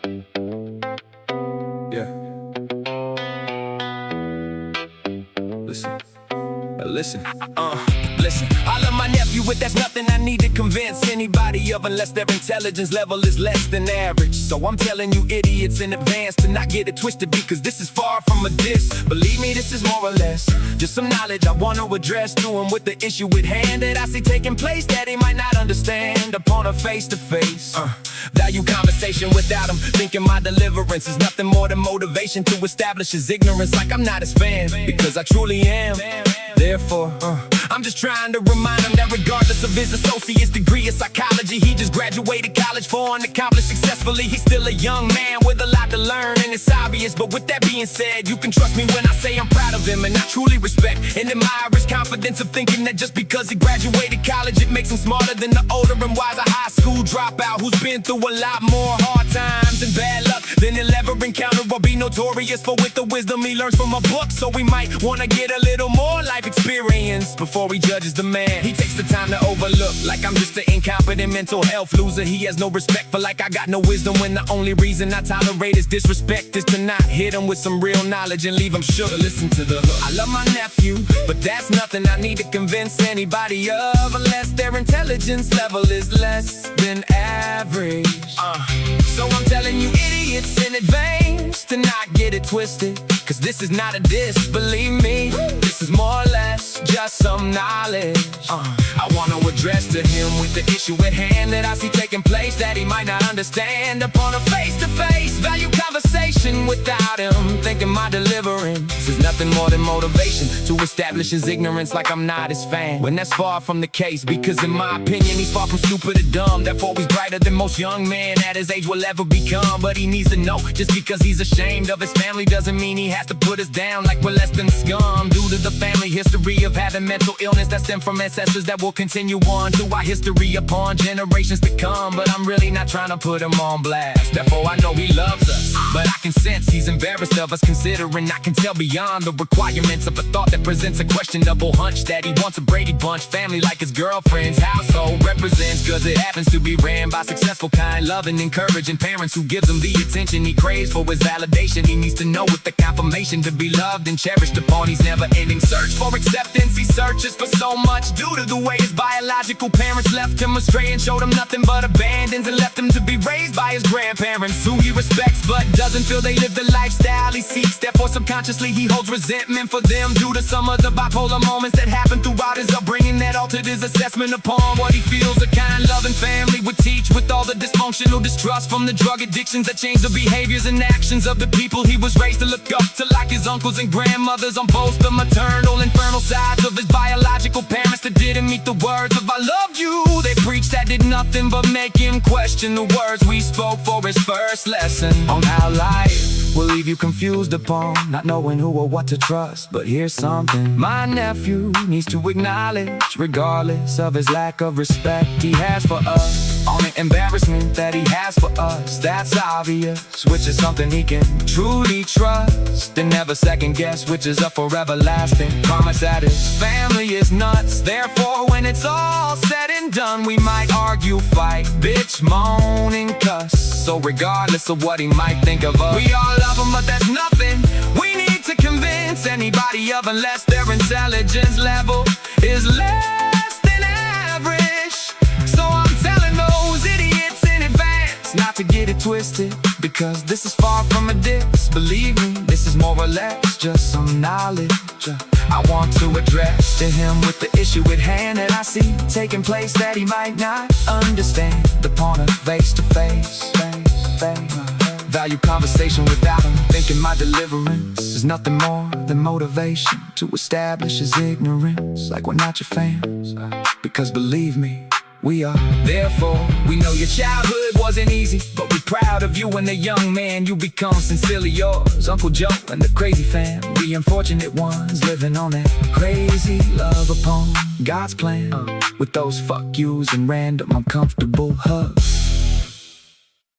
Yeah. Listen. Listen. Listen. I love my nephew, but that's nothing I need to convince anybody of, unless their intelligence level is less than average. So I'm telling you idiots in advance to not get it twisted, because this is far from a diss. Believe me, this is more or less just some knowledge I want to address to him with the issue at hand that I see taking place that he might not understand upon a face-to-face. Value conversation without him, thinking my deliverance is nothing more than motivation to establish his ignorance, like I'm not his fan, because I truly am. Therefore, I'm just trying to remind him that regardless of his associate's degree in psychology, he just graduated college for unaccomplished successfully. He's still a young man with a lot to learn, and it's obvious. But with that being said, you can trust me when I say I'm proud of him, and I truly respect and admire his confidence of thinking that just because he graduated college, it makes him smarter than the older and wiser high school dropout who's been through a lot more hard times and bad luck than he'll ever encounter or be notorious for, with the wisdom he learns from a book. So we might want to get a little more life experience before he judges the man he takes the time to overlook, like I'm just an incompetent mental health loser he has no respect for, like I got no wisdom when the only reason I tolerate his disrespect is to not hit him with some real knowledge and leave him shook. Listen to the hook. I love my nephew, but that's nothing I need to convince anybody of, unless their intelligence level is less than average. So I'm telling you idiots in advance to not get it twisted, cause this is not a diss, believe me. This is more or less just some knowledge I want to address to him with the issue at hand that I see taking place that he might not understand upon a face-to-face value conversation without him, thinking my deliverance is nothing more than motivation to establish his ignorance, like I'm not his fan, when that's far from the case. Because in my opinion, he's far from stupid or dumb, therefore he's brighter than most young men at his age will ever become. But he needs to know, just because he's ashamed of his family doesn't mean he has to put us down like we're less than scum, due to the family history of having mental illness that stem from ancestors that will continue on through our history upon generations to come. But I'm really not trying to put him on blast, therefore I know he loves us, but I can sense he's embarrassed of us, considering I can tell beyond the requirements of a thought that presents a questionable hunch that he wants a Brady Bunch family like his girlfriend's household represents, cause it happens to be ran by successful, kind, loving, encouraging parents who gives him the attention he craves for his validation. He needs to know with the confirmation to be loved and cherished upon his never-ending search for acceptance. He searches for so much due to the way his biological parents left him astray and showed him nothing but abandons, and left him to be raised by his grandparents who he respects but doesn't feel they live the lifestyle he seeks. Therefore subconsciously he holds resentment for them due to some of the bipolar moments that happened throughout his upbringing that altered his assessment upon what he feels a kind, loving family would teach, with all the dysfunctional distrust from the drug addictions that changed the behaviors and actions of the people he was raised to look up to, like his uncles and grandmothers on both the maternal and infernal sides of his biological parents that didn't meet the words of I love you they preached, that did nothing but make him question the words we spoke for his first lesson on how life will leave you confused upon not knowing who or what to trust. But here's something my nephew needs to acknowledge, regardless of his lack of respect he has for us, on the embarrassment that he has for us, that's obvious, which is something he can truly trust and never second guess, which is a forever lasting promise that his family is nuts. Therefore when it's all said and done, we might argue, fight, bitch, moan, and cuss. So regardless of what he might think of us, we all love him, but there's nothing we need to convince anybody of, unless their intelligence level is less than average. So I'm telling those idiots in advance not to get it twisted, because this is far from a diss, believe me. This is more or less just some knowledge I want to address to him with the issue at hand that I see taking place that he might not understand upon a face-to-face value conversation without him, thinking my deliverance is nothing more than motivation to establish his ignorance, like we're not your fans, because believe me, we are. Therefore, we know your childhood wasn't easy, but we're proud of you and the young man you become. Sincerely yours, Uncle Joe and the crazy fam, the unfortunate ones living on that crazy love upon God's plan, with those fuck yous and random uncomfortable hugs.